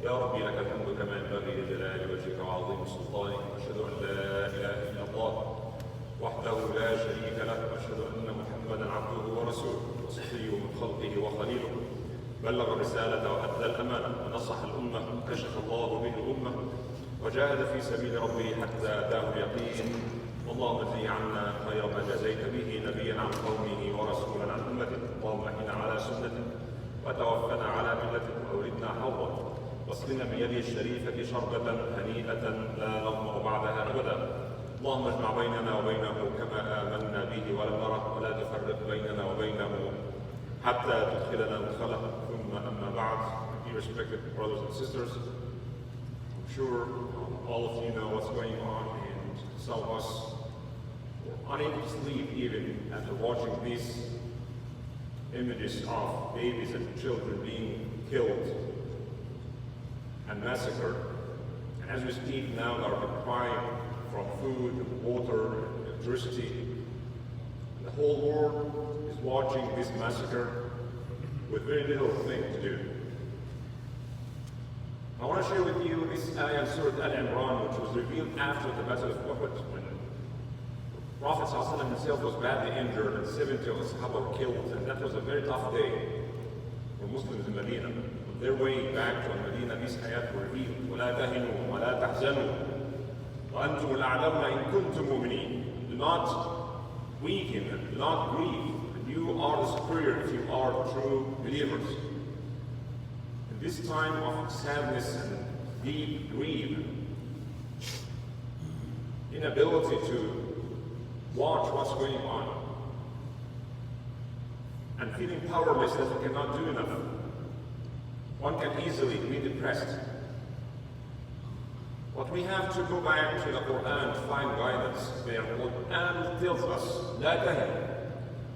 يا ربي لك الحمد كما ينبغي لجلال وجهك وعظيم سلطانك، أشهد أن لا إله إلا الله وحده لا شريك له، وأشهد أن محمدا عبده ورسوله وصفيه من خلقه وخليله، بلغ الرسالة وأدى الأمانة ونصح الأمة وكشف الله به الأمة وجاهد في سبيل ربه حتى أتاه اليقين. اللهم اجزه عنا خير ما جزيت به نبيا عن قومه ورسولا عن أمته. اللهم اهدنا على سنته وتوفنا على ملته وأوردنا حوضه واسقنا بيده الشريفة شربة هنيئة لا نظمأ بعدها أبدا. اللهم اجمع بيننا وبينه كما آمنا به ولم نره، ولا تفرق بيننا وبينه حتى تدخلنا مدخله. ثم أما بعد, dear respected brothers and sisters, I'm sure all of you know what's going on, and some of us are unable to sleep even after watching these images of babies and children being killed and massacred. And as we speak now, they are deprived from food, water, electricity. The whole world is watching this massacre with very little thing to do. I want to share with you this ayah in Surah Al-Imran, which was revealed after the Battle of Uhud, when the Prophet ﷺ himself was badly injured and 70 of the Sahaba were killed, and that was a very tough day for Muslims in Medina. On their way back to Medina, these ayat were revealed. وَلَا تَهِنُوا وَلَا تَحْزَنُوا وَأَنْتُمُ الْأَعْلَوْنَ إِن كُنتُم مُؤْمِنِينَ. Do not weaken and do not grieve. You are the superior if you are true believers. In this time of sadness and deep grief, inability to watch what's going on, and feeling powerless that we cannot do enough, one can easily be depressed. But we have to go back to the Quran to find guidance there. The Quran tells us, لا تهنوا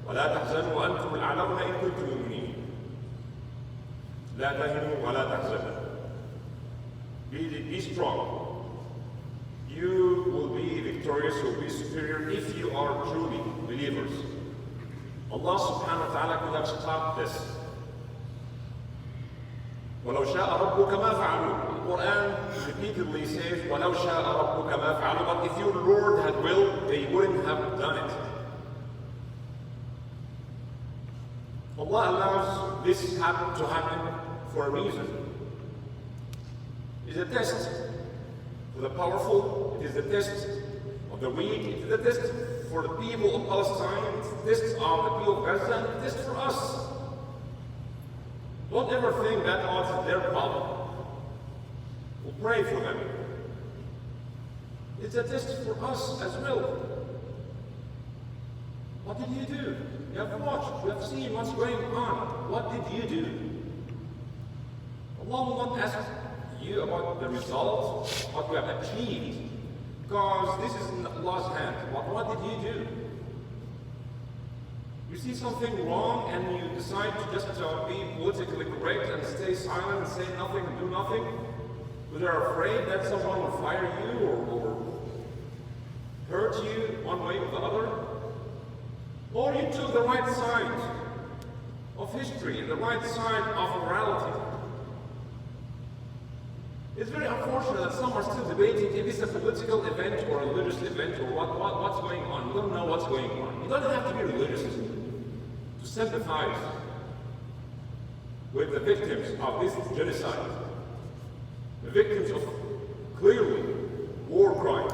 ولا تحزنوا وأنتم الأعلون إن كنتم مؤمنين. لا تهنوا ولا تحزنوا. Be strong. You will be victorious, you will be superior if you are truly believers. Allah subhanahu wa ta'ala could have stopped this. وَلَوْ شَاءَ رَبُّكَ مَا فَعَلُوا. The Quran repeatedly says, وَلَوْ شَاءَ رَبُّكَ مَا فَعَلُوا. But if your Lord had willed, they wouldn't have done it. Allah allows this to happen for a reason. It is a test for the powerful, it is a test of the weak, it is a test for the people of Palestine, it is a test of the people of Gaza, and it is a test for us. Don't ever think that it's their problem. We'll pray for them. It's a test for us as well. What did you do? You have watched, you have seen what's going on. What did you do? Allah will not ask you about the result, what you have achieved, because this is in Allah's hand. But what did you do? You see something wrong and you decide to just be politically correct and stay silent and say nothing and do nothing, because you're afraid that someone will fire you or hurt you one way or the other. Or you took the right side of history, the right side of morality. It's very unfortunate that some are still debating if it's a political event or a religious event or what's going on. You don't know what's going on. You don't have to be religious to sympathize with the victims of this genocide, the victims of clearly war crimes.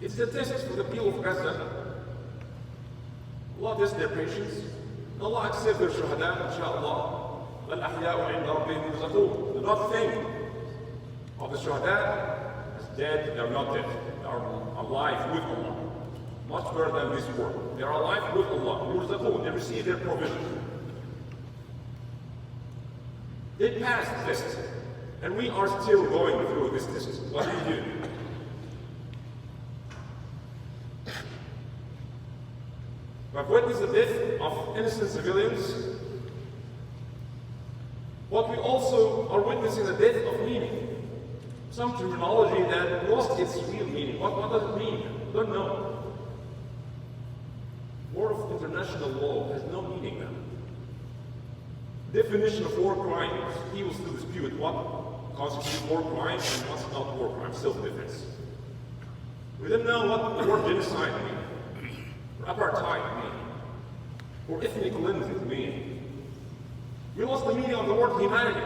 It's a test for the people of Gaza. Allah tests their patience. Allah accepts their shuhada, inshaAllah. Do not think of the shuhada as dead. They are not dead. They are alive with Allah. Much better than this world. They are alive with Allah. They receive their provision. They passed the test. And we are still going through this test. What do you do? We have witnessed the death of innocent civilians, but we also are witnessing the death of meaning. Some terminology that lost its real meaning. What does it mean? We don't know. War of international law has no meaning now. definition of war crimes, he will still dispute what constitutes war crime and what's not war crime, self-defense. We don't know what the word genocide means, or apartheid means, or ethnic cleansing means. We lost the meaning of the word humanity.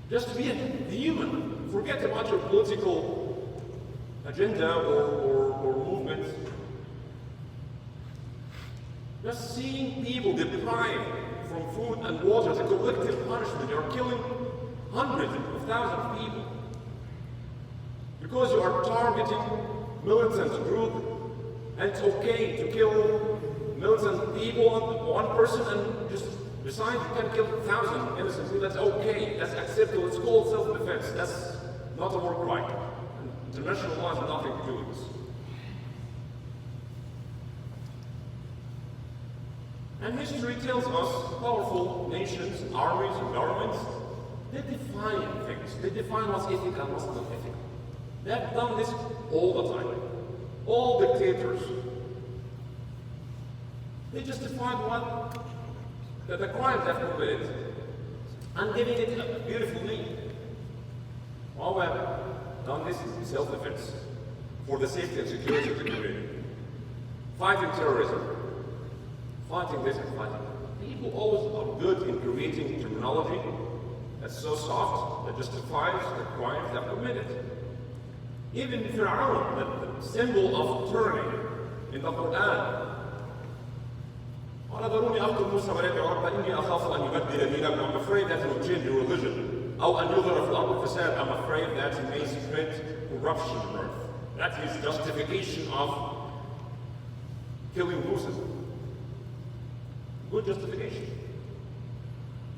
Just to be a human. Forget about your political agenda or movement. Just seeing people deprived from food and water as a collective punishment. You are killing hundreds of thousands of people. Because you are targeting militant group, and it's okay to kill militant people, one person, and just decide you can kill thousands of innocent people. That's okay, that's acceptable, it's called self-defense. That's not a war crime. International law has nothing to do with this. And history tells us powerful nations, armies, and governments, they define things. They define what's ethical and what's not ethical. They have done this all the time. All dictators. They just define what the crimes they've committed and giving it a beautiful name. Well, we have done this in self-defense for the safety and security of the community. Fighting terrorism. Fighting this and fighting that. People always are good in creating terminology that's so soft that justifies the crimes they've committed. Even Fir'aun, the symbol of tyranny in the Quran. I'm afraid that he will change your religion. I'm afraid that he may spread corruption on earth. That's his justification of killing Musa. Good justification.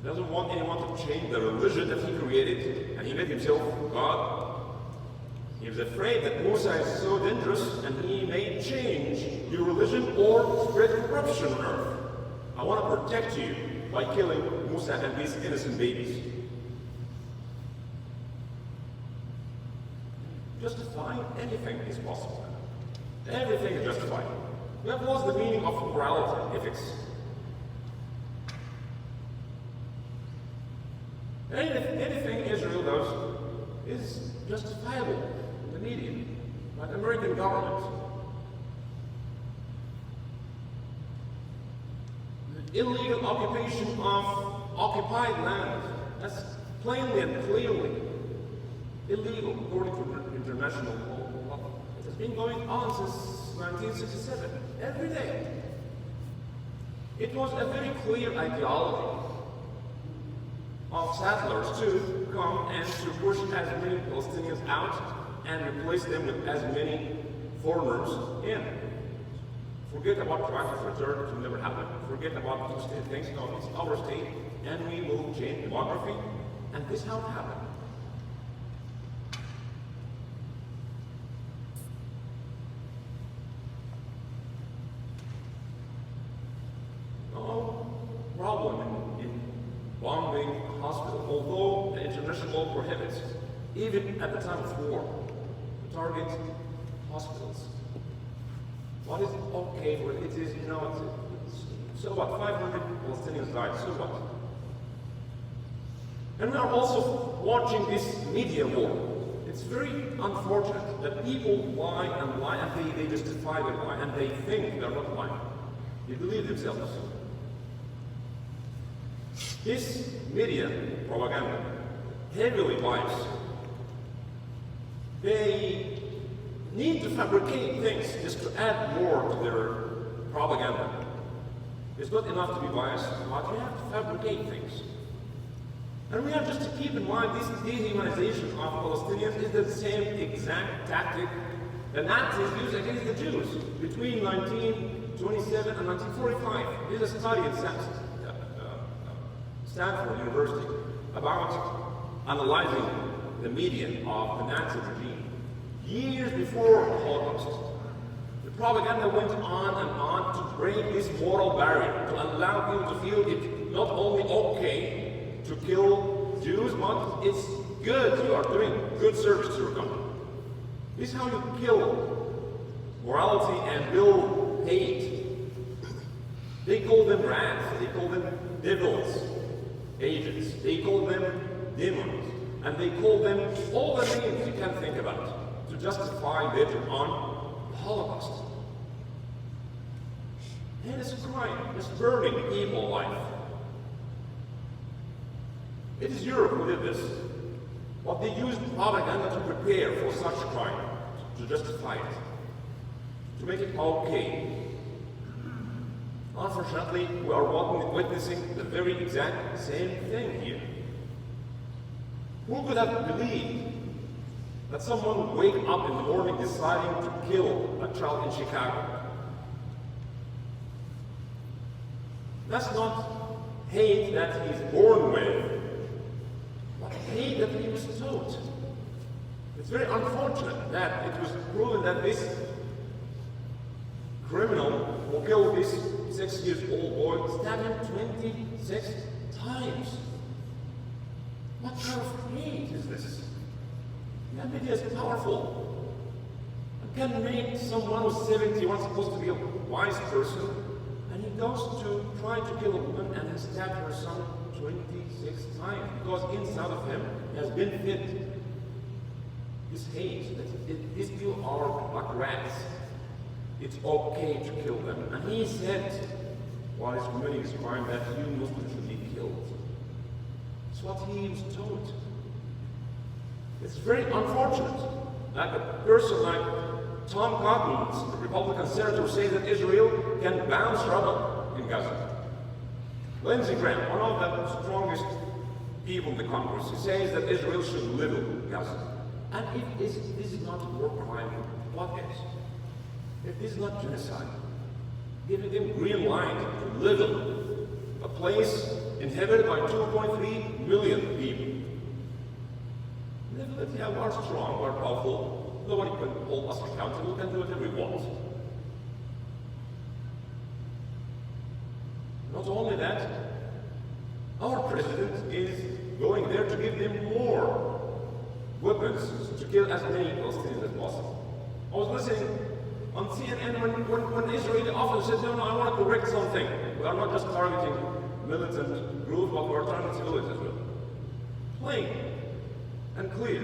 He doesn't want anyone to change the religion that he created, and he made himself God. He was afraid that Musa is so dangerous, and he may change your religion or spread corruption on earth. I want to protect you by killing Musa and these innocent babies. Justifying anything is possible. Everything is justified. We have lost the meaning of morality, ethics. Anything Israel does is justifiable in the media by the American government. The illegal occupation of occupied land, that's plainly and clearly illegal according to international law. It has been going on since 1967, every day. It was a very clear ideology of settlers to come and to push as many Palestinians out and replace them with as many foreigners in. Forget about trying to return, it will never happen. Forget about two-state things, no, it's our state, and we will change demography, and this is how it happened. No problem in bombing a hospital, although the international law prohibits, even at the time of war, to target hospitals. What is okay for it? It is, so what? 500 Palestinians died, so what? And we are also watching this media war. It's very unfortunate that people lie and they justify their lie, and they think they're not lying. They believe themselves. This media propaganda heavily biased. They need to fabricate things just to add more to their propaganda. It's not enough to be biased, but you have to fabricate things. And we have just to keep in mind this dehumanization of Palestinians is the same exact tactic the Nazis used against the Jews between 1927 and 1945. There's a study in Stanford University about analyzing the media of the Nazi regime. Years before the Holocaust, the propaganda went on to break this moral barrier, to allow people to feel it not only okay to kill Jews, but it's good, you are doing good service to your country. This is how you kill morality and build hate. They call them rats, they call them devils, agents, they call them demons, and they call them all the names you can think about to justify later on the Holocaust. And it's a crime, it's burning people alive. It is Europe who did this, but they used propaganda to prepare for such crime, to justify it, to make it okay. Unfortunately, we are witnessing the very exact same thing here. Who could have believed that someone would wake up in the morning deciding to kill a child in Chicago? That's not hate that he's born with, but hate that he was taught. It's very unfortunate that it was proven that this criminal who killed this 6-year-old boy stabbed him 26 times. What kind of hate is this? That media is powerful. It can make someone who's 71 supposed to be a wise person, and he goes to try to kill a woman and he stabbed her son 26 times because inside of him has been fed this hate that these people are like rats. It's okay to kill them. And he said, while he's committing this crime, that you Muslims should be killed. It's what he was taught. It's very unfortunate that a person like Tom Cotton, the Republican senator, says that Israel can bounce rubble in Gaza. Lindsey Graham, one of the strongest people in the Congress, he says that Israel should level Gaza. And if this is not a war crime, what is? If this is not genocide, giving them green light to level a place inhabited by 2.3 million people. Level it, yeah, we're strong, we're powerful, nobody can hold us accountable, we can do whatever we want. Not only that, our president is going there to give them more weapons to kill as many Palestinians as possible. I was listening on CNN when Israeli officer said, no, I want to correct something. We are not just targeting militant groups, but we are targeting civilians as well. Plain and clear.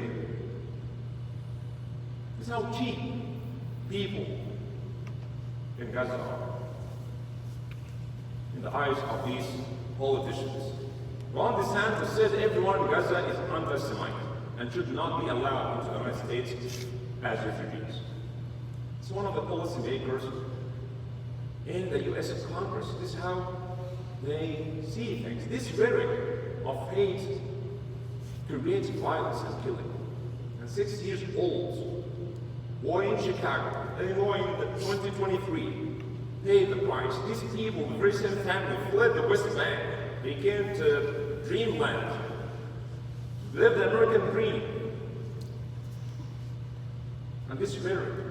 This is how cheap people in Gaza are in the eyes of these politicians. Ron DeSantis says everyone in Gaza is anti-Semite and should not be allowed into the United States as refugees. It's one of the policymakers in the U.S. Congress. This is how they see things. This rhetoric of hate creates violence and killing. And 6 years old boy in Chicago, Illinois in 2023, paid the price. These people, the very same family, fled the West Bank. They came to Dreamland, lived the American dream. And this rhetoric,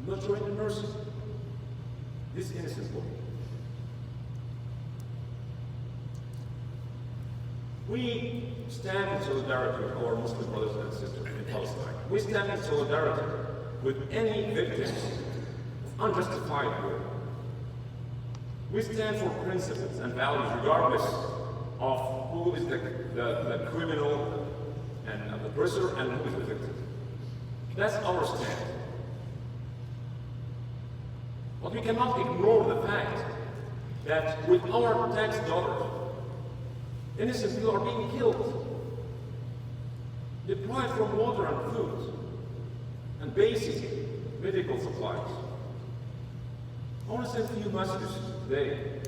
not showing the mercy. This innocent boy. We stand in solidarity with our Muslim brothers and sisters in Palestine. We stand in solidarity with any victims of unjustified war. We stand for principles and values regardless of who is the criminal and the oppressor and who is the victim. That's our stand. But we cannot ignore the fact that with our tax dollars, innocent people are being killed, deprived from water and food, and basic medical supplies. I want to send a few messages today.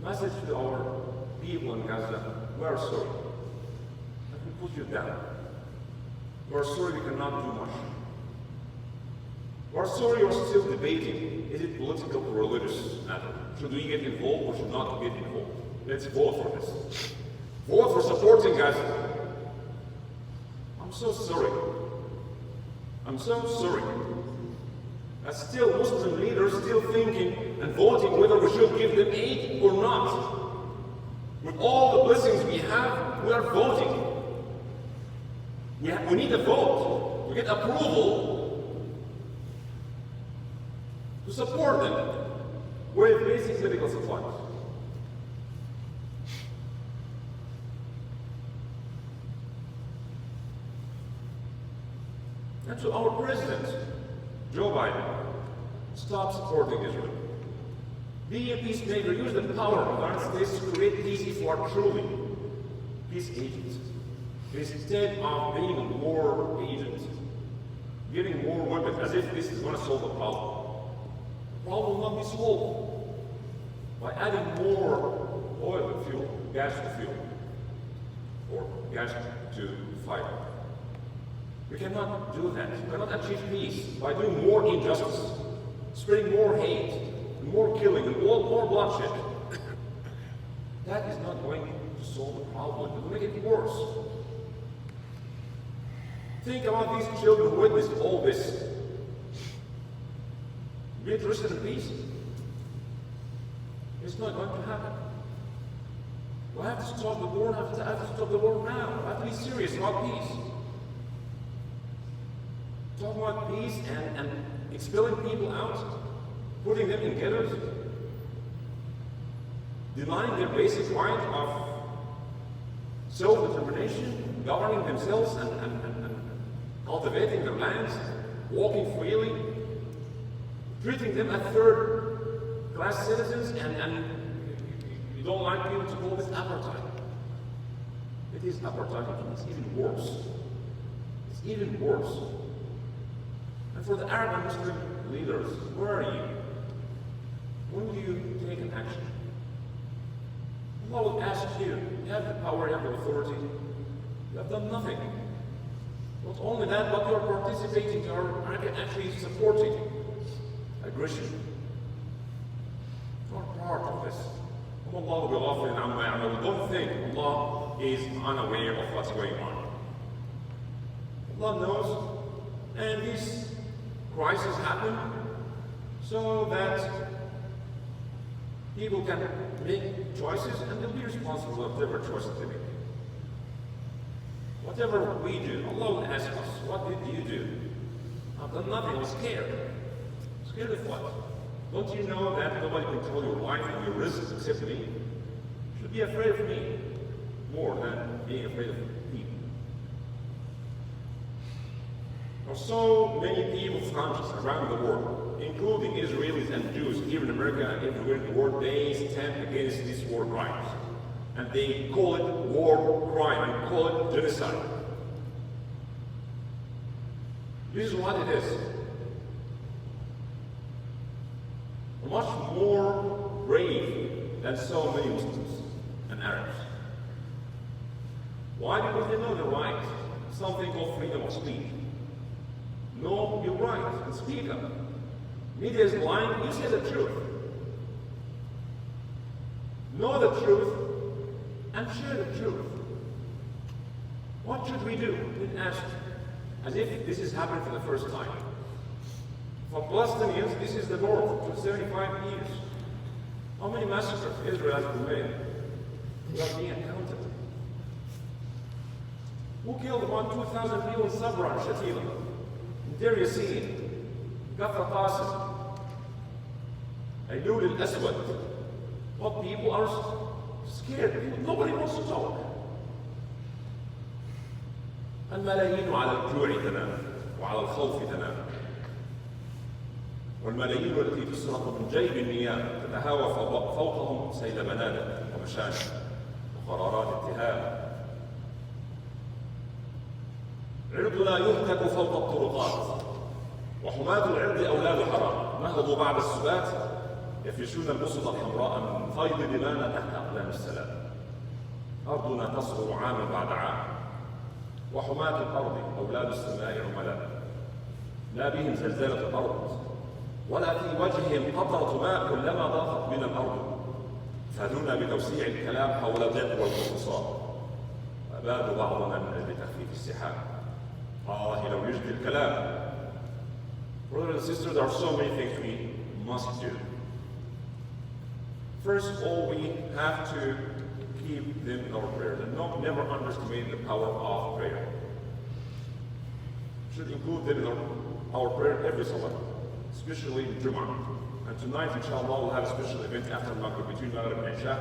Message to our people in Gaza: we are sorry. Let me put you down. We are sorry we cannot do much. We are sorry we are still debating, is it political or religious matter? Should we get involved or should not get involved? Let's vote for this. Vote for supporting Gaza. I'm so sorry. I'm so sorry. That still Muslim leaders still thinking and voting whether we should give them aid or not. With all the blessings we have, we are voting. We need a vote. We get approval to support them. with basic medical supplies. And so our president, Joe Biden, stop supporting Israel. Be a peacemaker. Use the power of the United States to create peace if you are truly peace agents. Instead of being a war agent, getting more weapons as if this is going to solve the problem. The problem will not be solved by adding more oil to fuel, gas to fuel, or gas to fire. We cannot do that. We cannot achieve peace by doing more injustice, spreading more hate, more killing, and more bloodshed. That is not going to solve the problem. It will make it worse. Think about these children who witnessed all this. Be interested in peace? It's not going to happen. We have to stop the war. We have to stop the war now. We have to be serious about peace. Talk about peace and expelling people out, putting them in ghettos, denying their basic right of self-determination, governing themselves and cultivating their lands, walking freely, treating them as third-class citizens, and you don't like people to call this apartheid. It is apartheid, and it's even worse. It's even worse. And for the Arab and Muslim leaders, where are you? When will you take an action? Allah will ask you. You have the power, you have the authority. You have done nothing. Not only that, but you are participating, you are actually supporting aggression. You are part of this. Don't think Allah is unaware of what's going on. Allah knows, and this crisis happened so that people can make choices and they'll be responsible for whatever choices they make. Whatever we do, Allah will ask us, what did you do? I've done nothing, I was scared. Scared of what? Don't you know that nobody can control your life and your risks except me? You should be afraid of me more than being afraid of people. There are so many people conscious around the world, including Israelis and Jews, here in America and everywhere in the world, they stand against these war crimes. And they call it war crime and call it genocide. This is what it is. Much more brave than so many Muslims and Arabs. Why? Because they know the right. Something called freedom of speech. Know your right and speak up. Media is lying, you say the truth. Know the truth and share the truth. What should we do? We ask, as if this is happening for the first time. For Palestinians, this is the norm for 75 years. How many massacres Israel has committed without being accounted? Who killed about 2,000 people in Sabra and Shatila? In Deir Yassin, Kafr Qasim, Aylul al-Aswad. What people are scared. Nobody wants to talk. الملايين على الجوع تنام وعلى الخوف تنام. والملايين التي تسرق من جيب النيام تتهاوى فوقهم سيل بنادق ومشانق وقرارات اتهام. عرضنا يهتك فوق الطرقات وحماة العرض أولاد حرام نهضوا بعد السبات يفرشون البسط الحمراء من فيض دمانا تحت أقدام السلام. أرضنا تصغر عاما بعد عام وحماة الأرض أولاد السماء عملاء. لا بهم زلزلة الأرض ولا في وجههم قطرة ماء كلما ضاقت من الأرض. فادونا بتوسيع الكلام حول الضيق والانفصال. أبادوا بعضنا من أجل تخفيف السحاب. لو يجري الكلام. Brothers and sisters, there are so many things we must do. First of all, we have to keep them in our prayers and never underestimate the power of prayer. We should include them in our prayer every Salah, especially in Jum'ah. And tonight, inshallah, we'll have a special event after Maghrib, between Maghrib and Isha,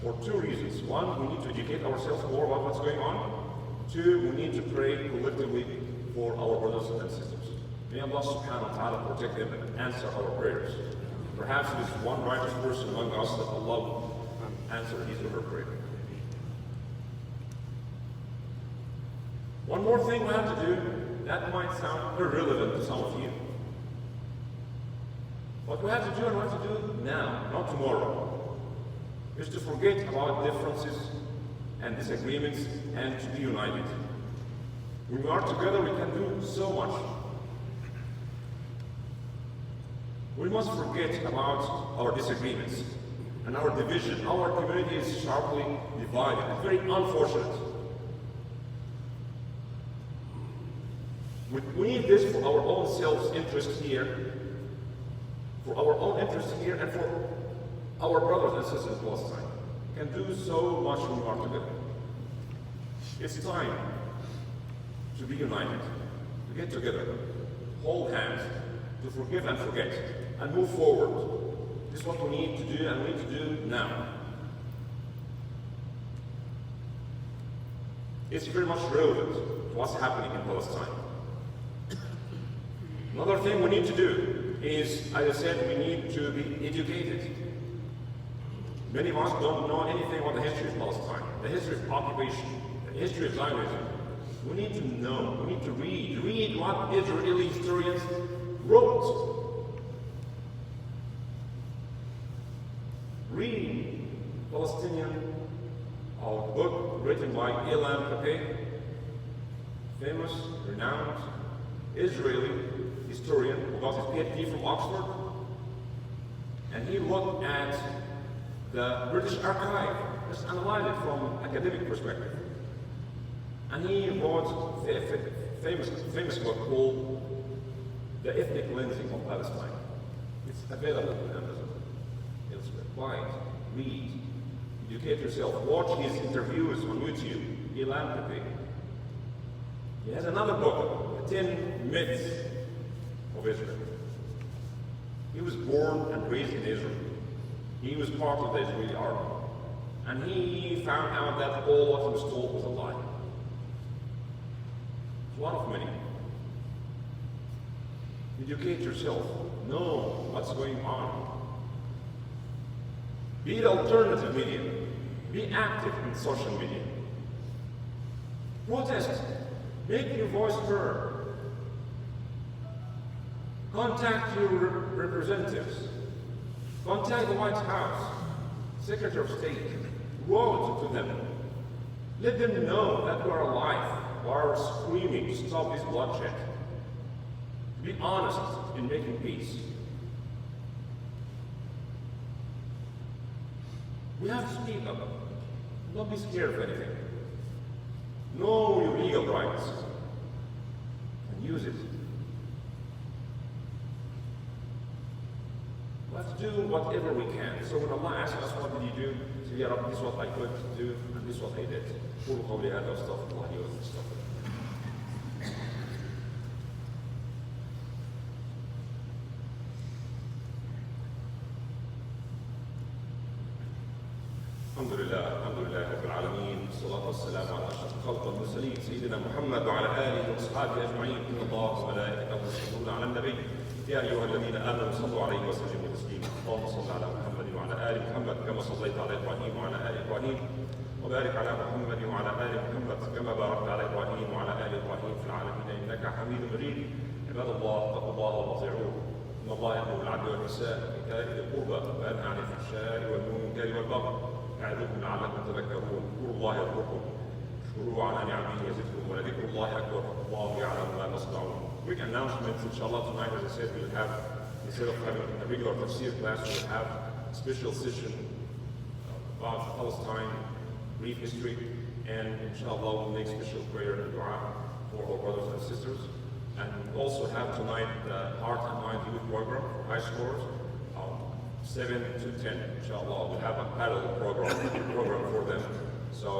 for two reasons. One, we need to educate ourselves more about what's going on. Two, we need to pray collectively for our brothers and sisters. May Allah subhanahu wa ta'ala protect them and answer our prayers. Perhaps it is one righteous person among us that Allah will answer his or her prayer. One more thing we have to do, that might sound irrelevant to some of you. What we have to do and we have to do now, not tomorrow, is to forget about differences and disagreements and to be united. When we are together, we can do so much. We must forget about our disagreements and our division. Our community is sharply divided. It's very unfortunate. We need this for our own self-interest here, for our own interest here, and for our brothers and sisters in Palestine. We can do so much when we are together. It's time to be united, to get together, hold hands, to forgive and forget, and move forward. This is what we need to do, and we need to do now. It's very much relevant to what's happening in Palestine. Another thing we need to do is, as I said, we need to be educated. Many of us don't know anything about the history of Palestine, the history of occupation, the history of Zionism. We need to know, we need to read what Israeli historians wrote. Read Palestinian book written by Lela, famous, renowned Israeli historian who got his PhD from Oxford, and he looked at the British archive, just analyzed it from academic perspective. And he wrote a famous book called The Ethnic Cleansing of Palestine. It's available on Amazon. It's buy it, read, educate yourself, watch his interviews on YouTube. He has another book, 10 Myths of Israel. He was born and raised in Israel. He was part of the Israeli army. And he found out that all what he was told was a lie. It's one of many. Educate yourself. Know what's going on. Be the alternative media. Be active in social media. Protest. Make your voice heard. Contact your representatives. Contact the White House, Secretary of State. Go to them. Let them know that we are alive. We are screaming to stop this bloodshed. Be honest in making peace. We have to speak up. Don't be scared of anything. Know your legal rights and use it. Let's do whatever we can. So when Allah asks us, what did you do? So, Ya Rabbi, this is what I could do, and this is what I did. قولوا قولي هذا واستغفر الله لي ولكم استغفروه. الحمد لله رب العالمين، والصلاة والسلام على أشرف الخلق والمرسلين سيدنا محمد وعلى آله وأصحابه أجمعين. إن الله وملائكته يصلون على النبي يا أيها الذين آمنوا صلوا عليه وسلموا تسليما. اللهم صل على محمد وعلى آل محمد كما صليت على إبراهيم وعلى آل إبراهيم، وبارك على محمد وعلى آل محمد كما باركت على إبراهيم وعلى آل إبراهيم في العالمين إنك حميد مجيد. عباد الله اتقوا الله واطيعوه. إن الله يأمر بالعدل والإحسان وإيتاء ذي القربى وينهى عن الفحشاء والمنكر والبغي يعظكم لعلكم تذكرون. اذكروا الله يذكركم اشكروه على نعمه يزدكم ولذكر الله أكبر والله يعلم ما تصنعون. Quick announcements, inshallah, tonight, as I said, we'll have, instead of having a regular tafsir class, we'll have a special session about Palestine, brief history, and inshallah we'll make special prayer and dua for our brothers and sisters. And we also have tonight the Heart and Mind Youth Program for high schoolers, 7 to 10, inshallah. We'll have a parallel program for them. So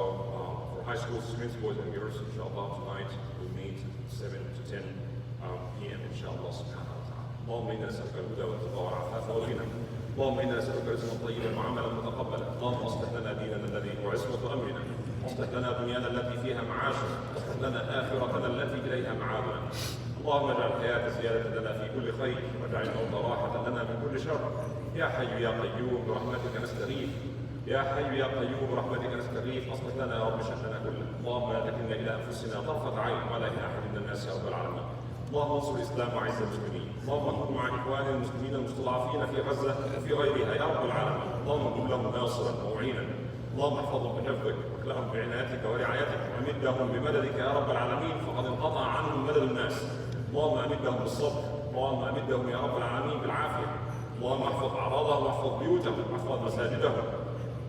for high school students, boys and girls, inshallah, tonight we'll meet 7 to 10 p.m. inshallah subhanahu wa ta'ala. اللهم انا نسالك الهدى والتقى والعفاف والغنى. اللهم انا نسالك رزقا طيبا وعملا متقبلا. اللهم اصلح لنا ديننا الذي هو عصمه امرنا، واصلح لنا دنيانا التي فيها معاشنا، واصلح لنا اخرتنا التي اليها معادنا. اللهم اجعل الحياه زياده لنا في كل خير، واجعل الموت راحه لنا من كل شر. يا حي يا قيوم برحمتك نستغيث. يا حي يا قيوم برحمتك نستغيث. اصلح لنا يا رب شأننا كله. اللهم لا تكلنا الى انفسنا طرفه عين ولا الى احد من الناس يا رب العالمين. اللهم انصر الاسلام وعز المسلمين. اللهم كن مع اخواننا المسلمين المستضعفين في غزه وفي غيرها يا رب العالمين. اللهم كن لهم ناصرا ومعينا. اللهم احفظهم بحفظك واكلهم بعنايتك ورعايتك، وامدهم بمددك يا رب العالمين، فقد انقطع عنهم مدد الناس. اللهم امدهم بالصبر، اللهم امدهم يا رب العالمين بالعافيه. اللهم احفظ اعراضهم واحفظ بيوتهم واحفظ مساجدهم.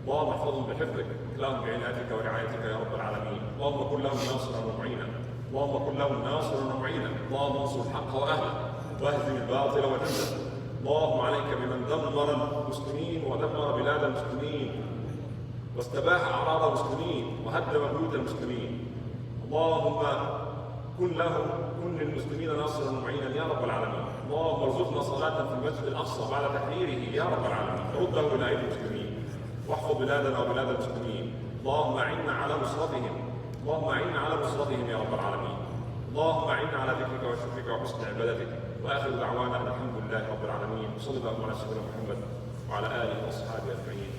اللهم احفظهم بحفظك واكلهم بعنايتك ورعايتك يا رب العالمين. اللهم كن لهم ناصرا ومعينا. اللهم كن لهم ناصرا ومعينا. اللهم انصر الحق واهله واهزم الباطل وجنده. اللهم عليك بمن دمر المسلمين ودمر بلاد المسلمين واستباح اعراض المسلمين وهدم بيوت المسلمين. اللهم كن للمسلمين ناصرا ومعينا يا رب العالمين. اللهم ارزقنا صلاه في المسجد الاقصى بعد تحريره يا رب العالمين، رده الى ايدي المسلمين واحفظ بلادنا وبلاد المسلمين. اللهم اعنا على نصرتهم، اللهم اعنا على نصرتهم يا رب العالمين. اللهم اعنا على ذكرك وشكرك وحسن عبادتك. واخر دعوانا ان الحمد لله رب العالمين. وصلى الله على سيدنا محمد وعلى اله واصحابه اجمعين.